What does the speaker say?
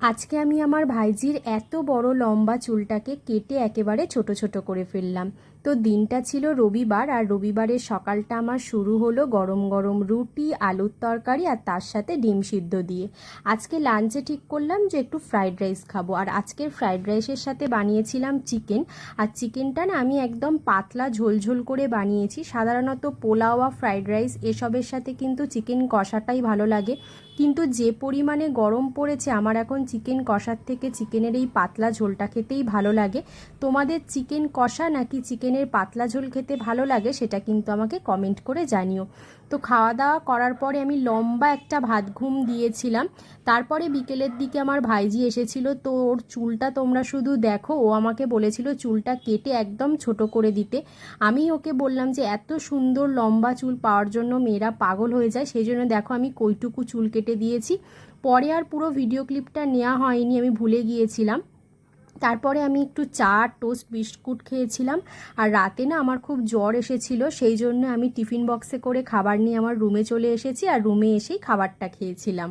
আজকে আমি আমার ভাইজির এত বড় লম্বা চুলটাকে কেটে একেবারে ছোট ছোট করে ফেললাম। তো দিনটা ছিল রবিবার, আর রবিবারের সকালটা আমার শুরু হলো গরম গরম রুটি, আলুর তরকারি আর তার সাথে ডিম সিদ্ধ দিয়ে। আজকে লাঞ্চে ঠিক করলাম যে একটু ফ্রাইড রাইস খাবো, আর আজকের ফ্রাইড রাইসের সাথে বানিয়েছিলাম চিকেন। আর চিকেনটা না আমি একদম পাতলা ঝোলঝোল করে বানিয়েছি। সাধারণত পোলাও বা ফ্রাইড রাইস এসবের সাথে কিন্তু চিকেন কষাটাই ভালো লাগে, কিন্তু যে পরিমাণে গরম পড়েছে আমার এখন চিকেন কষার থেকে চিকেনের এই পাতলা ঝোলটা খেতেই ভালো লাগে। তোমাদের চিকেন কষা নাকি চিকেনের পাতলা ঝোল খেতে ভালো লাগে সেটা কিন্তু আমাকে কমেন্ট করে জানিও। তো খাওয়া দাওয়া করার পরে আমি লম্বা একটা ভাত ঘুম দিয়েছিলাম। তারপরে বিকেলের দিকে আমার ভাইজি এসেছিল, তো ওর চুলটা তোমরা শুধু দেখো। ও আমাকে বলেছিল চুলটা কেটে একদম ছোট করে দিতে। আমি ওকে বললাম যে এত সুন্দর লম্বা চুল পাওয়ার জন্য মেয়েরা পাগল হয়ে যায়, সেই জন্য দেখো আমি কইটুকু চুল কেটে দিয়েছি। পরে আর পুরো ভিডিও ক্লিপটা নেওয়া হয়নি, আমি ভুলে গিয়েছিলাম। তারপরে আমি একটু চা, টোস্ট, বিস্কুট খেয়েছিলাম। আর রাতে না আমার খুব জ্বর এসেছিল, সেই জন্য আমি টিফিন বক্সে করে খাবার নিয়ে আমার রুমে চলে এসেছি, আর রুমে এসেই খাবারটা খেয়েছিলাম।